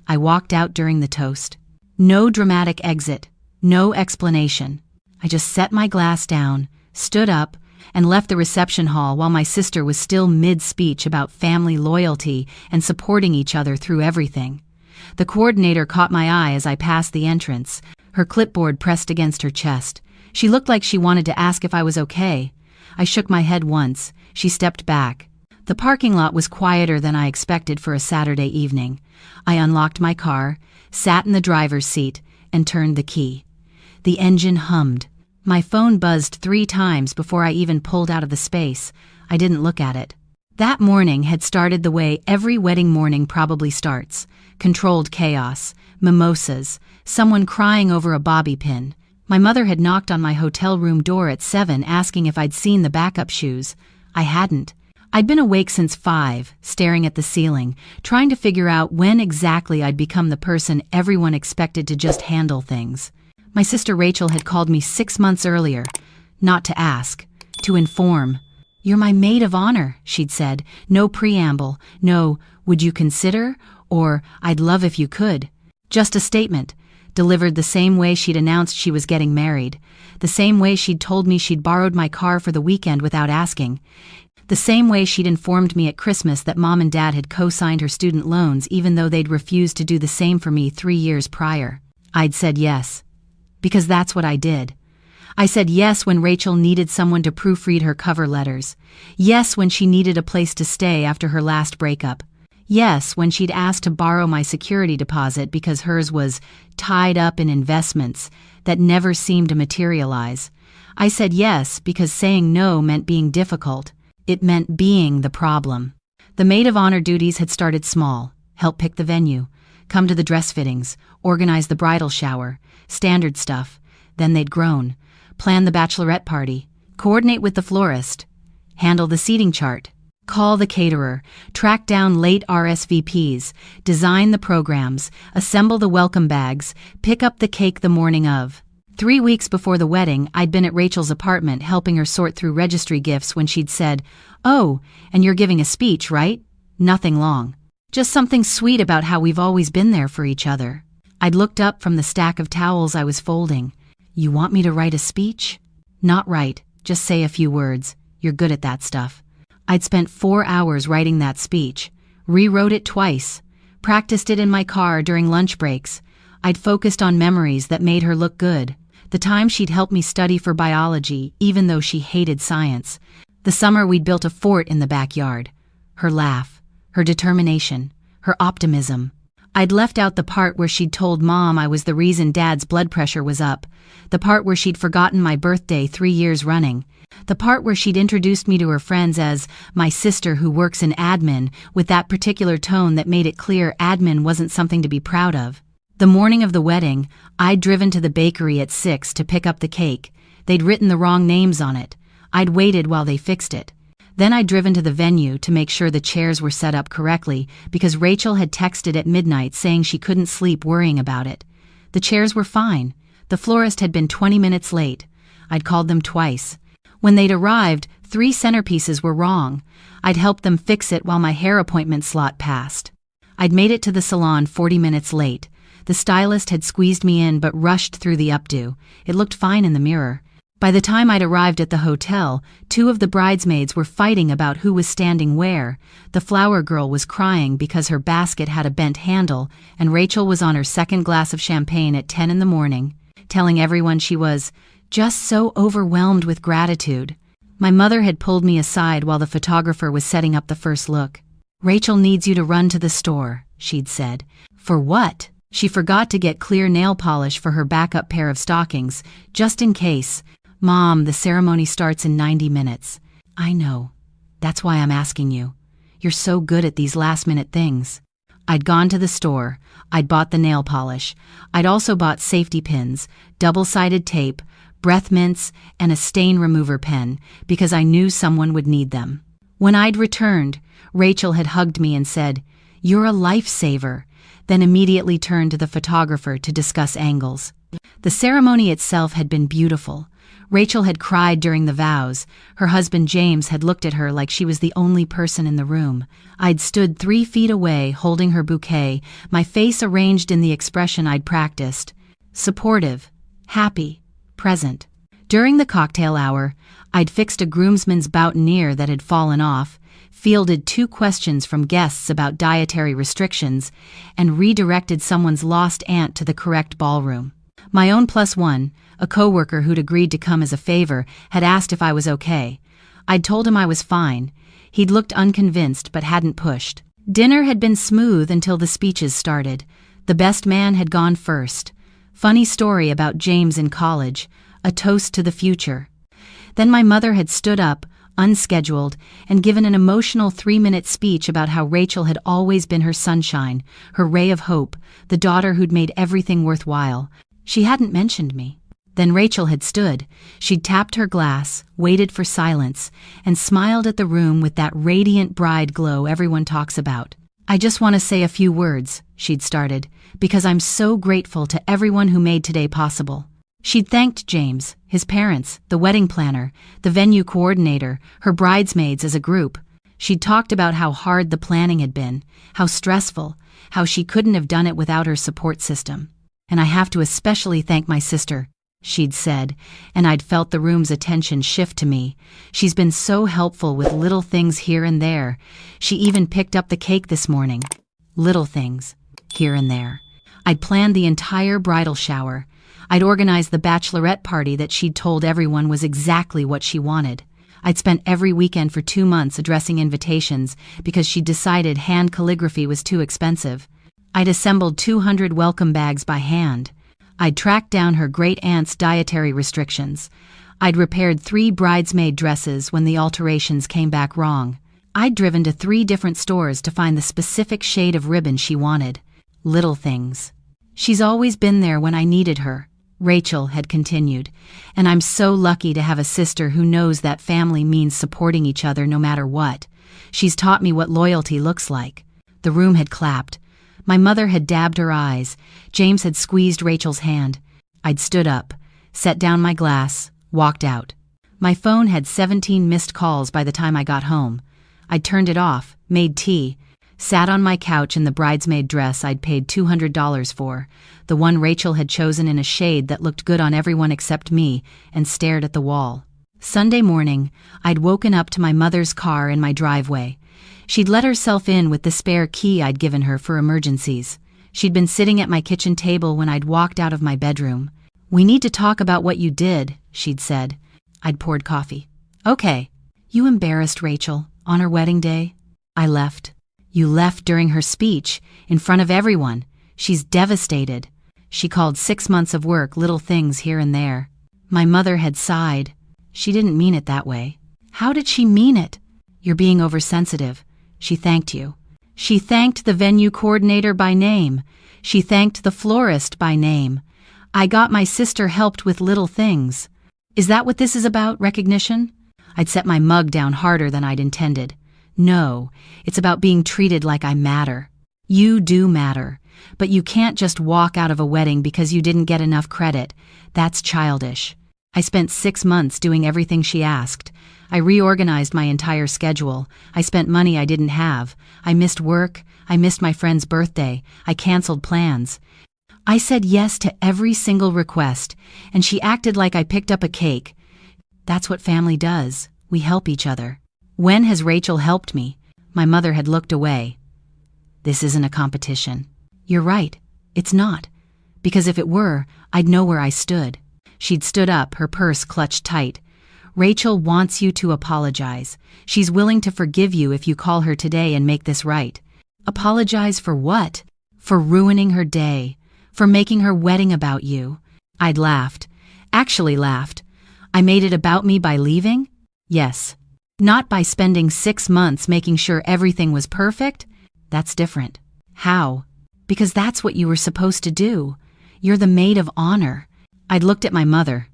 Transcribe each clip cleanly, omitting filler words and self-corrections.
I walked out during the toast. No dramatic exit, no explanation. I just set my glass down, stood up, and left the reception hall while my sister was still mid-speech about family loyalty and supporting each other through everything. The coordinator caught my eye as I passed the entrance, her clipboard pressed against her chest. She looked like she wanted to ask if I was okay. I shook my head once. She stepped back. The parking lot was quieter than I expected for a Saturday evening. I unlocked my car, sat in the driver's seat, and turned the key. The engine hummed. My phone buzzed 3 times before I even pulled out of the space. I didn't look at it. That morning had started the way every wedding morning probably starts. Controlled chaos, mimosas, someone crying over a bobby pin. My mother had knocked on my hotel room door at 7 asking if I'd seen the backup shoes. I hadn't. I'd been awake since 5, staring at the ceiling, trying to figure out when exactly I'd become the person everyone expected to just handle things. My sister Rachel had called me 6 months earlier, not to ask, to inform. "You're my maid of honor," she'd said. No preamble, no, "would you consider?" or "I'd love if you could." Just a statement, delivered the same way she'd announced she was getting married, the same way she'd told me she'd borrowed my car for the weekend without asking, the same way she'd informed me at Christmas that Mom and Dad had co-signed her student loans even though they'd refused to do the same for me 3 years prior. I'd said yes. Because that's what I did. I said yes when Rachel needed someone to proofread her cover letters. Yes when she needed a place to stay after her last breakup. Yes when she'd asked to borrow my security deposit because hers was tied up in investments that never seemed to materialize. I said yes because saying no meant being difficult. It meant being the problem. The maid of honor duties had started small. Help pick the venue, come to the dress fittings, organize the bridal shower, standard stuff. Then they'd grown. Plan the bachelorette party, coordinate with the florist, handle the seating chart, call the caterer, track down late RSVPs, design the programs, assemble the welcome bags, pick up the cake the morning of. 3 weeks before the wedding, I'd been at Rachel's apartment helping her sort through registry gifts when she'd said, "Oh, and you're giving a speech, right?" Nothing long. Just something sweet about how we've always been there for each other. I'd looked up from the stack of towels I was folding. "You want me to write a speech?" "Not write, just say a few words. You're good at that stuff." I'd spent 4 hours writing that speech, rewrote it twice, practiced it in my car during lunch breaks. I'd focused on memories that made her look good. The time she'd helped me study for biology, even though she hated science. The summer we'd built a fort in the backyard. Her laugh, her determination, her optimism. I'd left out the part where she'd told Mom I was the reason Dad's blood pressure was up, the part where she'd forgotten my birthday 3 years running, the part where she'd introduced me to her friends as my sister who works in admin with that particular tone that made it clear admin wasn't something to be proud of. The morning of the wedding, I'd driven to the bakery at 6 to pick up the cake. They'd written the wrong names on it. I'd waited while they fixed it. Then I'd driven to the venue to make sure the chairs were set up correctly because Rachel had texted at midnight saying she couldn't sleep worrying about it. The chairs were fine. The florist had been 20 minutes late. I'd called them twice. When they'd arrived, 3 centerpieces were wrong. I'd helped them fix it while my hair appointment slot passed. I'd made it to the salon 40 minutes late. The stylist had squeezed me in but rushed through the updo. It looked fine in the mirror. By the time I'd arrived at the hotel, 2 of the bridesmaids were fighting about who was standing where. The flower girl was crying because her basket had a bent handle, and Rachel was on her 2nd glass of champagne at 10 in the morning, telling everyone she was just so overwhelmed with gratitude. My mother had pulled me aside while the photographer was setting up the first look. "Rachel needs you to run to the store," she'd said. "For what?" She forgot to get clear nail polish for her backup pair of stockings, just in case. "Mom, the ceremony starts in 90 minutes. "I know. That's why I'm asking you. You're so good at these last-minute things." I'd gone to the store. I'd bought the nail polish. I'd also bought safety pins, double-sided tape, breath mints, and a stain remover pen because I knew someone would need them. When I'd returned, Rachel had hugged me and said, "You're a lifesaver. then immediately turned to the photographer to discuss angles. The ceremony itself had been beautiful. Rachel had cried during the vows. Her husband James had looked at her like she was the only person in the room. I'd stood 3 feet away, holding her bouquet, my face arranged in the expression I'd practiced. Supportive, happy, present. During the cocktail hour, I'd fixed a groomsman's boutonniere that had fallen off, fielded 2 questions from guests about dietary restrictions, and redirected someone's lost aunt to the correct ballroom. My own +1, a coworker who'd agreed to come as a favor, had asked if I was okay. I'd told him I was fine. He'd looked unconvinced but hadn't pushed. Dinner had been smooth until the speeches started. The best man had gone first. Funny story about James in college, a toast to the future. Then my mother had stood up, unscheduled, and given an emotional 3-minute speech about how Rachel had always been her sunshine, her ray of hope, the daughter who'd made everything worthwhile. She hadn't mentioned me. Then Rachel had stood. She'd tapped her glass, waited for silence, and smiled at the room with that radiant bride glow everyone talks about. "I just want to say a few words," she'd started, "because I'm so grateful to everyone who made today possible." She'd thanked James, his parents, the wedding planner, the venue coordinator, her bridesmaids as a group. She'd talked about how hard the planning had been, how stressful, how she couldn't have done it without her support system. "And I have to especially thank my sister," she'd said, and I'd felt the room's attention shift to me. "She's been so helpful with little things here and there. She even picked up the cake this morning." Little things, here and there. I'd planned the entire bridal shower. I'd organized the bachelorette party that she'd told everyone was exactly what she wanted. I'd spent every weekend for 2 months addressing invitations because she'd decided hand calligraphy was too expensive. I'd assembled 200 welcome bags by hand. I'd tracked down her great-aunt's dietary restrictions. I'd repaired 3 bridesmaid dresses when the alterations came back wrong. I'd driven to 3 different stores to find the specific shade of ribbon she wanted. Little things. "She's always been there when I needed her," Rachel had continued, "and I'm so lucky to have a sister who knows that family means supporting each other no matter what. She's taught me what loyalty looks like." The room had clapped. My mother had dabbed her eyes. James had squeezed Rachel's hand. I'd stood up, set down my glass, walked out. My phone had 17 missed calls by the time I got home. I'd turned it off, made tea, sat on my couch in the bridesmaid dress I'd paid $200 for, the one Rachel had chosen in a shade that looked good on everyone except me, and stared at the wall. Sunday morning, I'd woken up to my mother's car in my driveway. She'd let herself in with the spare key I'd given her for emergencies. She'd been sitting at my kitchen table when I'd walked out of my bedroom. "We need to talk about what you did," she'd said. I'd poured coffee. "Okay." "You embarrassed Rachel on her wedding day." I left. "You left during her speech, in front of everyone. She's devastated." She called 6 months of work little things here and there. My mother had sighed. "She didn't mean it that way." "How did she mean it?" "You're being oversensitive. She thanked you. She thanked the venue coordinator by name. She thanked the florist by name. I got my sister helped with little things." "Is that what this is about, recognition?" I'd set my mug down harder than I'd intended. "No, it's about being treated like I matter. You do matter, but you can't just walk out of a wedding because you didn't get enough credit. That's childish." I spent 6 months doing everything she asked. I reorganized my entire schedule. I spent money I didn't have. I missed work. I missed my friend's birthday. I canceled plans. I said yes to every single request, and she acted like I picked up a cake. That's what family does. We help each other. "When has Rachel helped me?" My mother had looked away. "This isn't a competition." "You're right. It's not. Because if it were, I'd know where I stood." She'd stood up, her purse clutched tight. "Rachel wants you to apologize. She's willing to forgive you if you call her today and make this right." "Apologize for what?" "For ruining her day. For making her wedding about you." I'd laughed. Actually laughed. "I made it about me by leaving?" "Yes. Not by spending 6 months making sure everything was perfect?" "That's different." "How?" "Because that's what you were supposed to do. You're the maid of honor." I'd looked at my mother.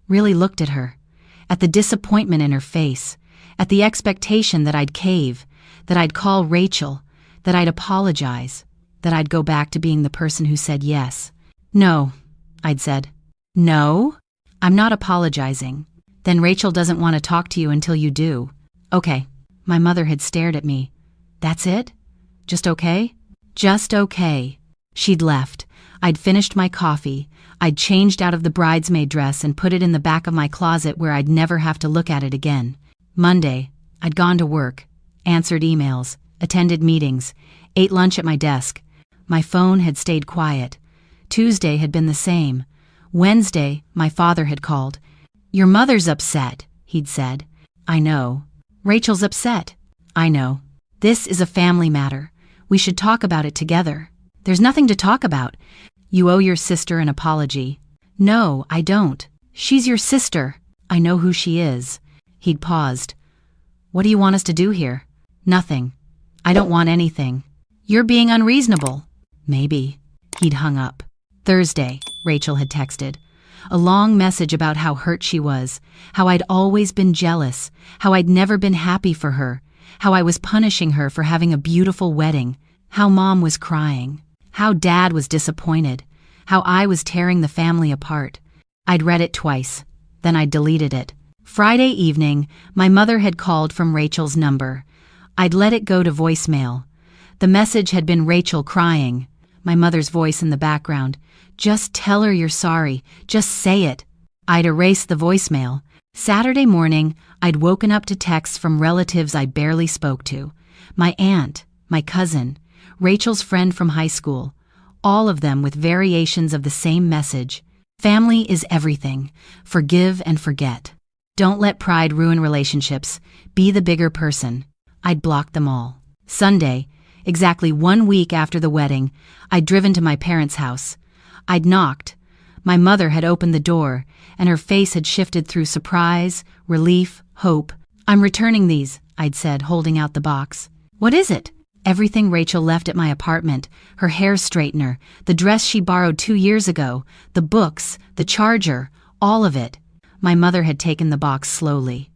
Really looked at her. At the disappointment in her face. At the expectation that I'd cave. That I'd call Rachel. That I'd apologize. that I'd go back to being the person who said yes. No, I'd said. No? I'm not apologizing. Then Rachel doesn't want to talk to you until you do. Okay. My mother had stared at me. That's it? Just okay? Just okay. She'd left. I'd finished my coffee. I'd changed out of the bridesmaid dress and put it in the back of my closet where I'd never have to look at it again. Monday, I'd gone to work, answered emails, attended meetings, ate lunch at my desk. My phone had stayed quiet. Tuesday had been the same. Wednesday, my father had called. Your mother's upset, he'd said. I know. Rachel's upset. I know. This is a family matter. We should talk about it together. There's nothing to talk about. You owe your sister an apology. No, I don't. She's your sister. I know who she is. He'd paused. What do you want us to do here? Nothing. I don't want anything. You're being unreasonable. Maybe. He'd hung up. Thursday, Rachel had texted. A long message about how hurt she was, how I'd always been jealous, how I'd never been happy for her, how I was punishing her for having a beautiful wedding, how Mom was crying, how Dad was disappointed, how I was tearing the family apart. I'd read it twice, then I'd deleted it. Friday evening, my mother had called from Rachel's number. I'd let it go to voicemail. The message had been Rachel crying, my mother's voice in the background. Just tell her you're sorry. Just say it. I'd erased the voicemail. Saturday morning, I'd woken up to texts from relatives I barely spoke to. My aunt, my cousin, Rachel's friend from high school, all of them with variations of the same message. Family is everything. Forgive and forget. Don't let pride ruin relationships. Be the bigger person. I'd blocked them all. Sunday, exactly 1 week after the wedding, I'd driven to my parents' house. I'd knocked. My mother had opened the door, and her face had shifted through surprise, relief, hope. I'm returning these, I'd said, holding out the box. What is it? Everything Rachel left at my apartment, her hair straightener, the dress she borrowed 2 years ago, the books, the charger, all of it. My mother had taken the box slowly.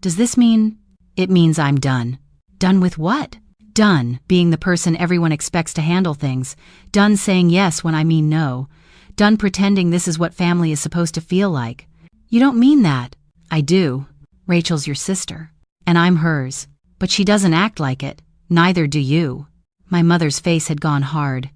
Does this mean? It means I'm done. Done with what? Done being the person everyone expects to handle things. Done saying yes when I mean no. Done pretending this is what family is supposed to feel like. You don't mean that. I do. Rachel's your sister. And I'm hers. But she doesn't act like it. Neither do you. My mother's face had gone hard.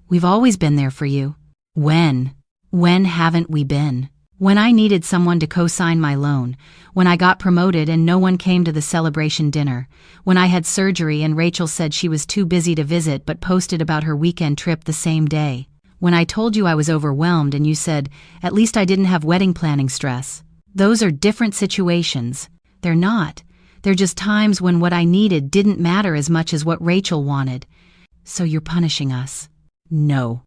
We've always been there for you. When? When haven't we been? When I needed someone to co-sign my loan, when I got promoted and no one came to the celebration dinner, when I had surgery and Rachel said she was too busy to visit but posted about her weekend trip the same day, when I told you I was overwhelmed and you said, at least I didn't have wedding planning stress. Those are different situations. They're not. They're just times when what I needed didn't matter as much as what Rachel wanted. So you're punishing us. No.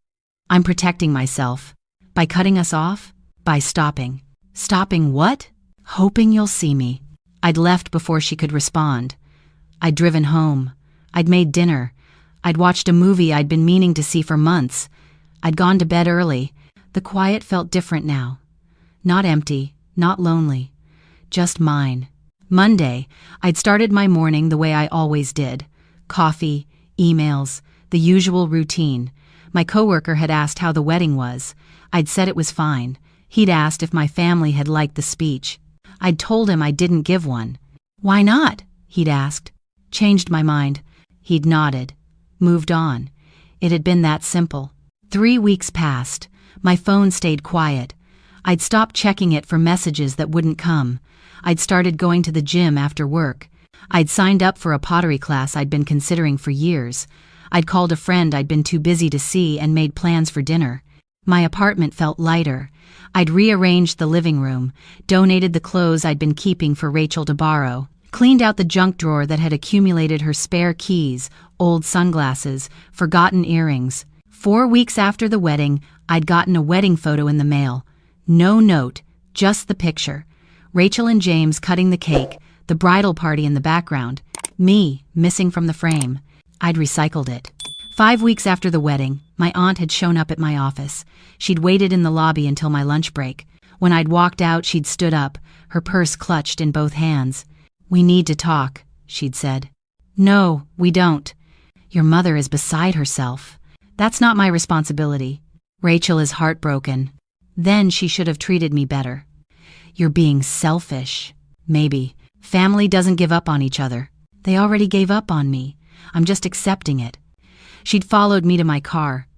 I'm protecting myself. By cutting us off? By stopping. Stopping what? Hoping you'll see me. I'd left before she could respond. I'd driven home. I'd made dinner. I'd watched a movie I'd been meaning to see for months. I'd gone to bed early. The quiet felt different now. Not empty, not lonely. Just mine. Monday, I'd started my morning the way I always did. Coffee, emails, the usual routine. My coworker had asked how the wedding was. I'd said it was fine. He'd asked if my family had liked the speech. I'd told him I didn't give one. Why not? He'd asked. Changed my mind. He'd nodded. Moved on. It had been that simple. 3 weeks passed. My phone stayed quiet. I'd stopped checking it for messages that wouldn't come. I'd started going to the gym after work. I'd signed up for a pottery class I'd been considering for years. I'd called a friend I'd been too busy to see and made plans for dinner. My apartment felt lighter. I'd rearranged the living room, donated the clothes I'd been keeping for Rachel to borrow, cleaned out the junk drawer that had accumulated her spare keys, old sunglasses, forgotten earrings. 4 weeks after the wedding, I'd gotten a wedding photo in the mail. No note, just the picture. Rachel and James cutting the cake, the bridal party in the background. Me, missing from the frame. I'd recycled it. 5 weeks after the wedding, my aunt had shown up at my office. She'd waited in the lobby until my lunch break. When I'd walked out, she'd stood up, her purse clutched in both hands. We need to talk, she'd said. No, we don't. Your mother is beside herself. That's not my responsibility. Rachel is heartbroken. Then she should have treated me better. You're being selfish. Maybe. Family doesn't give up on each other. They already gave up on me. I'm just accepting it. She'd followed me to my car.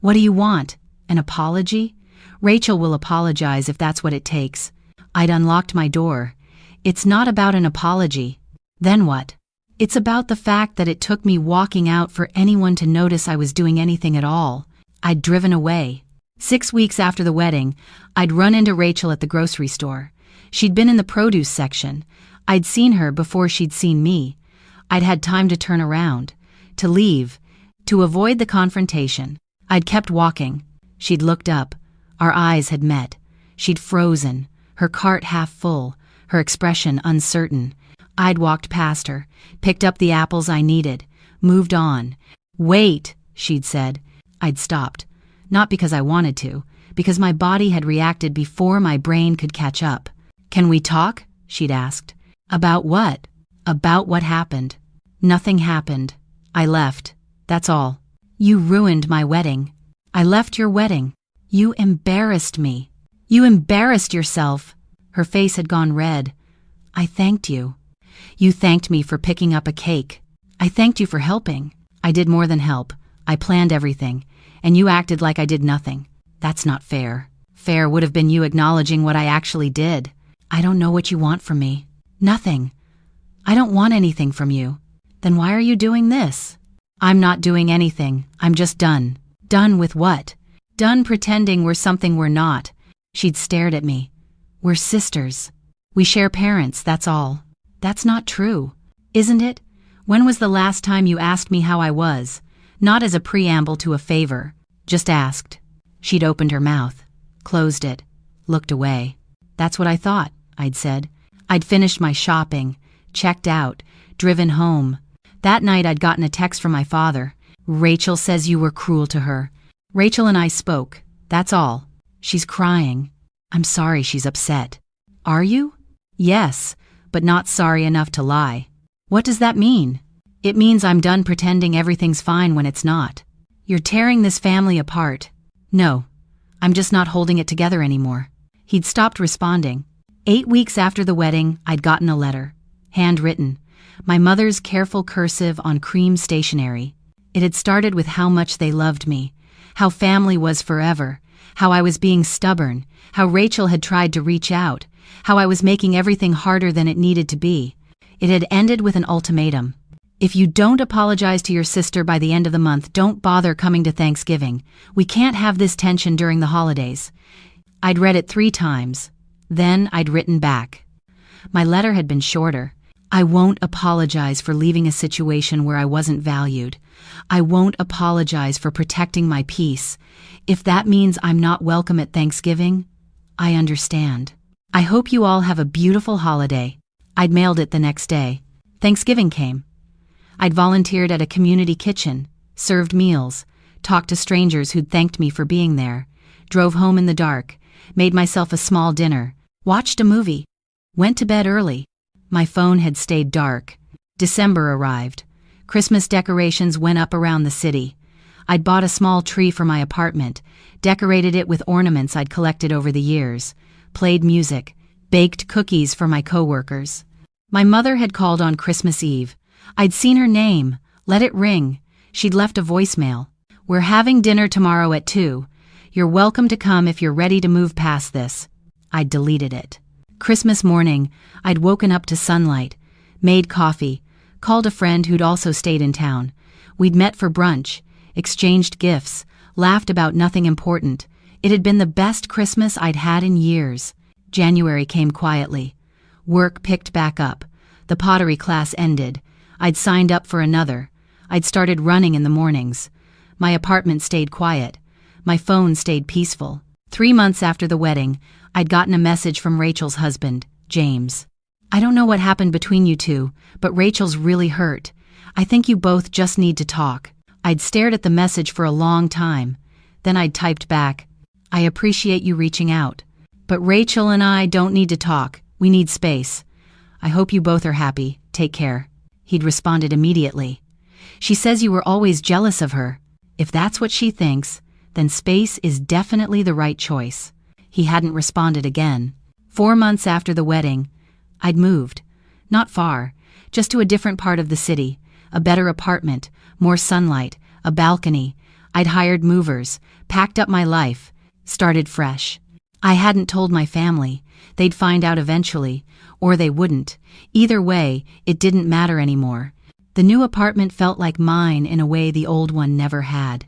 What do you want? An apology? Rachel will apologize if that's what it takes. I'd unlocked my door. It's not about an apology. Then what? It's about the fact that it took me walking out for anyone to notice I was doing anything at all. I'd driven away. 6 weeks after the wedding, I'd run into Rachel at the grocery store. She'd been in the produce section. I'd seen her before she'd seen me. I'd had time to turn around, to leave, to avoid the confrontation. I'd kept walking. She'd looked up. Our eyes had met. She'd frozen, her cart half full, her expression uncertain. I'd walked past her, picked up the apples I needed, moved on. Wait, she'd said. I'd stopped. Not because I wanted to, because my body had reacted before my brain could catch up. Can we talk? She'd asked. About what? About what happened. Nothing happened. I left. That's all. You ruined my wedding. I left your wedding. You embarrassed me. You embarrassed yourself. Her face had gone red. I thanked you. You thanked me for picking up a cake. I thanked you for helping. I did more than help. I planned everything, and you acted like I did nothing. That's not fair. Fair would have been you acknowledging what I actually did. I don't know what you want from me. Nothing. I don't want anything from you. Then why are you doing this? I'm not doing anything. I'm just done. Done with what? Done pretending we're something we're not. She'd stared at me. We're sisters. We share parents, that's all. That's not true. Isn't it? When was the last time you asked me how I was? Not as a preamble to a favor. Just asked. She'd opened her mouth, closed it, looked away. That's what I thought, I'd said. I'd finished my shopping, checked out, driven home. That night I'd gotten a text from my father. Rachel says you were cruel to her. Rachel and I spoke. That's all. She's crying. I'm sorry she's upset. Are you? Yes, but not sorry enough to lie. What does that mean? It means I'm done pretending everything's fine when it's not. You're tearing this family apart. No, I'm just not holding it together anymore. He'd stopped responding. 8 weeks after the wedding, I'd gotten a letter. Handwritten. My mother's careful cursive on cream stationery. It had started with how much they loved me, how family was forever, how I was being stubborn, how Rachel had tried to reach out, how I was making everything harder than it needed to be. It had ended with an ultimatum. If you don't apologize to your sister by the end of the month, don't bother coming to Thanksgiving. We can't have this tension during the holidays. I'd read it 3 times. Then I'd written back. My letter had been shorter. I won't apologize for leaving a situation where I wasn't valued. I won't apologize for protecting my peace. If that means I'm not welcome at Thanksgiving, I understand. I hope you all have a beautiful holiday. I'd mailed it the next day. Thanksgiving came. I'd volunteered at a community kitchen, served meals, talked to strangers who'd thanked me for being there, drove home in the dark, made myself a small dinner, watched a movie, went to bed early. My phone had stayed dark. December arrived. Christmas decorations went up around the city. I'd bought a small tree for my apartment, decorated it with ornaments I'd collected over the years, played music, baked cookies for my coworkers. My mother had called on Christmas Eve. I'd seen her name, let it ring. She'd left a voicemail. We're having dinner tomorrow at 2. You're welcome to come if you're ready to move past this. I'd deleted it. Christmas morning, I'd woken up to sunlight, made coffee, called a friend who'd also stayed in town. We'd met for brunch, exchanged gifts, laughed about nothing important. It had been the best Christmas I'd had in years. January came quietly. Work picked back up. The pottery class ended. I'd signed up for another. I'd started running in the mornings. My apartment stayed quiet. My phone stayed peaceful. 3 months after the wedding, I'd gotten a message from Rachel's husband, James. I don't know what happened between you two, but Rachel's really hurt. I think you both just need to talk. I'd stared at the message for a long time. Then I'd typed back, I appreciate you reaching out. But Rachel and I don't need to talk. We need space. I hope you both are happy. Take care. He'd responded immediately. She says you were always jealous of her. If that's what she thinks, then space is definitely the right choice." He hadn't responded again. 4 months after the wedding, I'd moved. Not far, just to a different part of the city, a better apartment, more sunlight, a balcony. I'd hired movers, packed up my life, started fresh. I hadn't told my family. They'd find out eventually, or they wouldn't. Either way, it didn't matter anymore. The new apartment felt like mine in a way the old one never had.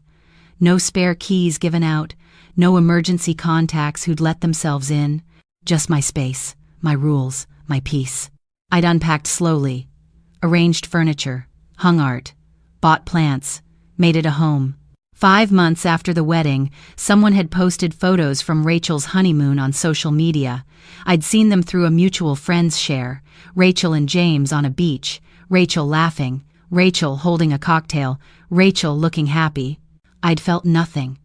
No spare keys given out, no emergency contacts who'd let themselves in. Just my space, my rules, my peace. I'd unpacked slowly, arranged furniture, hung art, bought plants, made it a home. 5 months after the wedding, someone had posted photos from Rachel's honeymoon on social media. I'd seen them through a mutual friend's share. Rachel and James on a beach, Rachel laughing, Rachel holding a cocktail, Rachel looking happy. I'd felt nothing.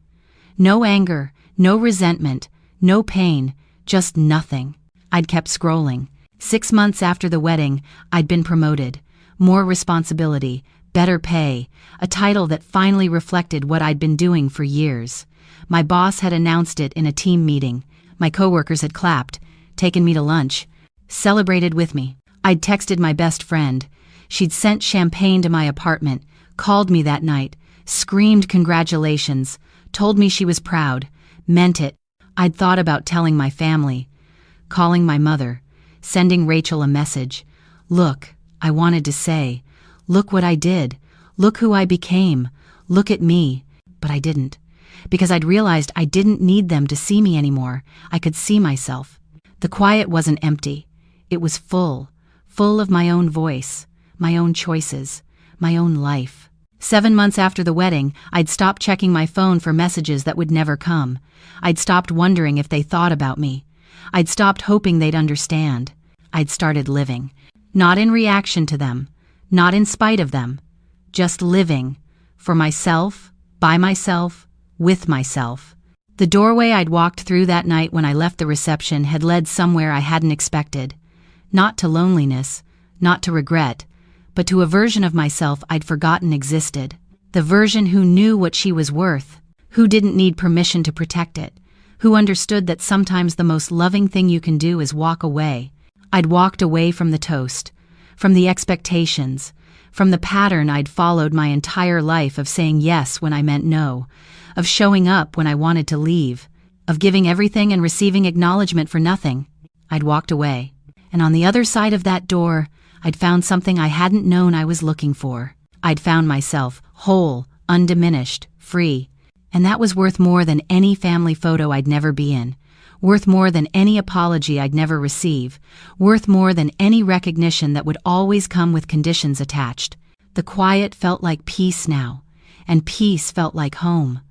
No anger, no resentment, no pain, just nothing. I'd kept scrolling. 6 months after the wedding, I'd been promoted. More responsibility, better pay, a title that finally reflected what I'd been doing for years. My boss had announced it in a team meeting. My coworkers had clapped, taken me to lunch, celebrated with me. I'd texted my best friend. She'd sent champagne to my apartment, called me that night, screamed congratulations, told me she was proud, meant it. I'd thought about telling my family, calling my mother, sending Rachel a message. Look, I wanted to say, look what I did, look who I became, look at me, but I didn't. Because I'd realized I didn't need them to see me anymore. I could see myself. The quiet wasn't empty. It was full of my own voice, my own choices, my own life. 7 months after the wedding, I'd stopped checking my phone for messages that would never come. I'd stopped wondering if they thought about me. I'd stopped hoping they'd understand. I'd started living. Not in reaction to them, not in spite of them. Just living. For myself, by myself, with myself. The doorway I'd walked through that night when I left the reception had led somewhere I hadn't expected. Not to loneliness, not to regret, but to a version of myself I'd forgotten existed. The version who knew what she was worth, who didn't need permission to protect it, who understood that sometimes the most loving thing you can do is walk away. I'd walked away from the toast, from the expectations, from the pattern I'd followed my entire life of saying yes when I meant no, of showing up when I wanted to leave, of giving everything and receiving acknowledgement for nothing. I'd walked away, and on the other side of that door, I'd found something I hadn't known I was looking for. I'd found myself whole, undiminished, free, and that was worth more than any family photo I'd never be in, worth more than any apology I'd never receive, worth more than any recognition that would always come with conditions attached. The quiet felt like peace now, and peace felt like home.